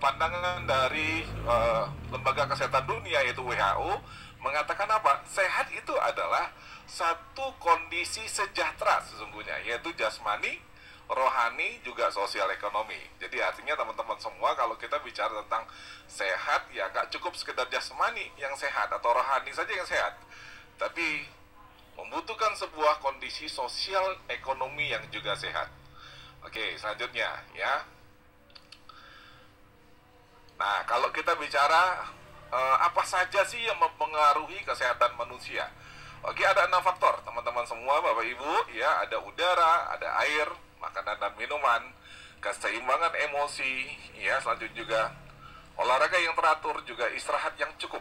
pandangan dari Lembaga Kesehatan Dunia yaitu WHO mengatakan apa? Sehat itu adalah satu kondisi sejahtera sesungguhnya, yaitu jasmani, rohani, juga sosial ekonomi. Jadi artinya teman-teman semua kalau kita bicara tentang sehat ya nggak cukup sekedar jasmani yang sehat atau rohani saja yang sehat, tapi membutuhkan sebuah kondisi sosial ekonomi yang juga sehat. Oke, selanjutnya ya. Nah, kalau kita bicara apa saja sih yang mempengaruhi kesehatan manusia? Oke, ada 6 faktor, teman-teman semua, Bapak Ibu, ya, ada udara, ada air, makanan dan minuman, keseimbangan emosi, ya, selanjutnya juga olahraga yang teratur, juga istirahat yang cukup.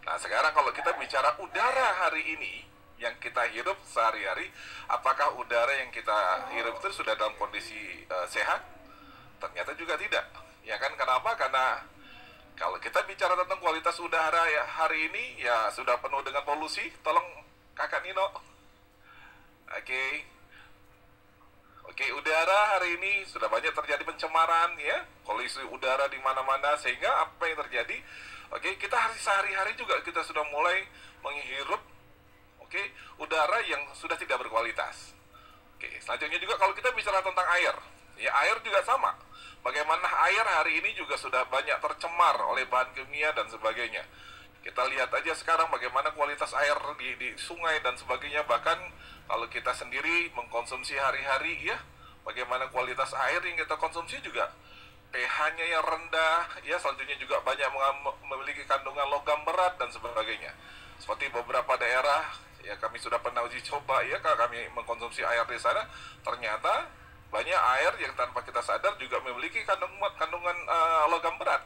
Nah, sekarang kalau kita bicara udara hari ini yang kita hirup sehari-hari, apakah udara yang kita hirup itu sudah dalam kondisi sehat? Ternyata juga tidak. Ya kan, kenapa? Karena kalau kita bicara tentang kualitas udara ya hari ini ya sudah penuh dengan polusi. Tolong Kakak Nino. Oke. Oke, udara hari ini sudah banyak terjadi pencemaran ya, polusi udara di mana-mana, sehingga apa yang terjadi? Oke, kita sehari-hari juga kita sudah mulai menghirup udara yang sudah tidak berkualitas. Oke, selanjutnya juga kalau kita bicara tentang air, ya air juga sama. Bagaimana air hari ini juga sudah banyak tercemar oleh bahan kimia dan sebagainya. Kita lihat aja sekarang bagaimana kualitas air di sungai dan sebagainya. Bahkan kalau kita sendiri mengkonsumsi hari-hari ya, bagaimana kualitas air yang kita konsumsi juga pH-nya yang rendah, ya selanjutnya juga banyak memiliki kandungan logam berat dan sebagainya. Seperti beberapa daerah, ya kami sudah pernah uji coba ya, kalau kami mengkonsumsi air di sana, ternyata banyak air yang tanpa kita sadar juga memiliki kandungan logam berat,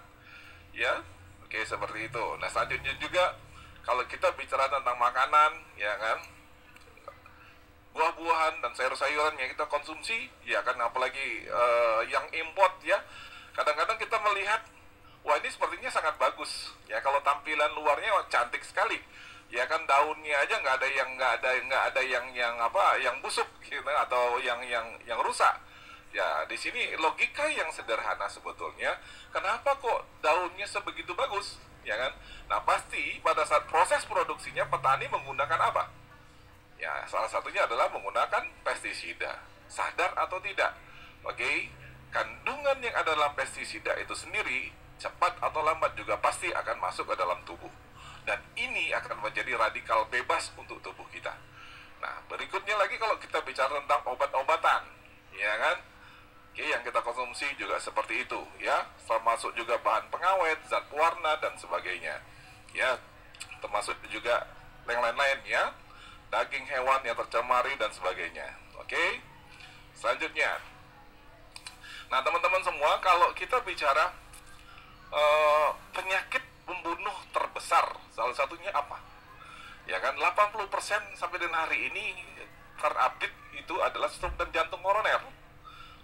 ya. Oke, seperti itu. Nah, selanjutnya juga kalau kita bicara tentang makanan, ya kan, buah-buahan dan sayur-sayuran yang kita konsumsi, ya kan, apalagi yang import ya. Kadang-kadang kita melihat, wah ini sepertinya sangat bagus, ya kalau tampilan luarnya cantik sekali, ya kan daunnya aja nggak ada yang busuk gitu atau yang rusak. Ya di sini logika yang sederhana sebetulnya, kenapa kok daunnya sebegitu bagus, ya kan? Nah pasti pada saat proses produksinya petani menggunakan apa? Ya salah satunya adalah menggunakan pestisida, sadar atau tidak. Oke, kandungan yang ada dalam pestisida itu sendiri cepat atau lambat juga pasti akan masuk ke dalam tubuh. Dan ini akan menjadi radikal bebas untuk tubuh kita. Nah, berikutnya lagi kalau kita bicara tentang obat-obatan, ya kan? Oke, yang kita konsumsi juga seperti itu, ya. Termasuk juga bahan pengawet, zat pewarna, dan sebagainya. Ya, termasuk juga yang lain-lain, ya. Daging hewan yang tercemari, dan sebagainya. Oke, selanjutnya. Nah, teman-teman semua, kalau kita bicara penyakit pembunuh terbesar, salah satunya apa? Ya kan, 80% sampai dengan hari ini terupdate itu adalah stroke dan jantung koroner.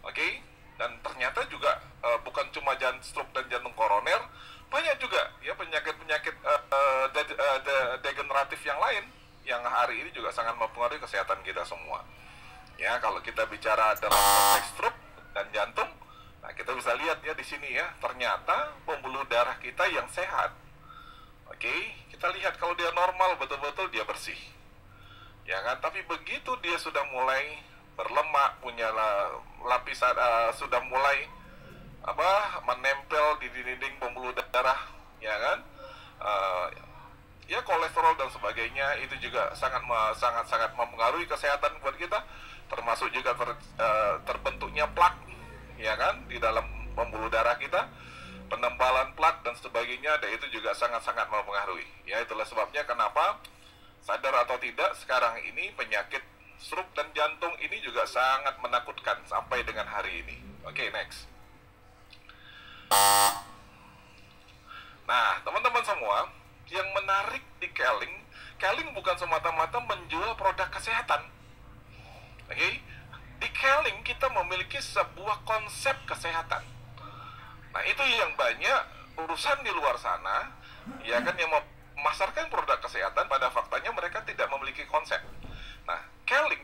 Oke, dan ternyata juga bukan cuma stroke dan jantung koroner, banyak juga ya penyakit-penyakit degeneratif yang lain yang hari ini juga sangat mempengaruhi kesehatan kita semua. Ya, kalau kita bicara dalam konteks stroke dan jantung, nah kita bisa lihat ya di sini ya, ternyata pembuluh darah kita yang sehat. Oke, kita lihat kalau dia normal betul-betul dia bersih. Ya kan, tapi begitu dia sudah mulai berlemak, punya lapisan sudah mulai menempel di dinding pembuluh darah, ya kan, ya kolesterol dan sebagainya itu juga sangat mempengaruhi kesehatan buat kita, termasuk juga terbentuknya plak, ya kan, di dalam pembuluh darah kita, penebalan plak dan sebagainya, dan itu juga sangat-sangat mempengaruhi. Ya itulah sebabnya kenapa sadar atau tidak sekarang ini penyakit stroke dan jantung ini juga sangat menakutkan sampai dengan hari ini. Oke, next. Nah, teman-teman semua, yang menarik di Keling bukan semata-mata menjual produk kesehatan. Oke, di Keling kita memiliki sebuah konsep kesehatan. Nah, itu yang banyak urusan di luar sana, ya kan, yang memasarkan produk kesehatan pada faktanya mereka tidak memiliki konsep. Nah, Keling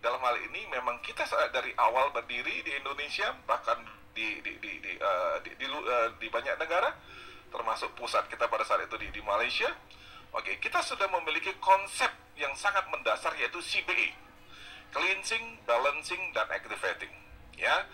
dalam hal ini memang kita dari awal berdiri di Indonesia, bahkan di di banyak negara, termasuk pusat kita pada saat itu di Malaysia. Oke, kita sudah memiliki konsep yang sangat mendasar, yaitu CBA, cleansing, balancing, dan activating. Ya,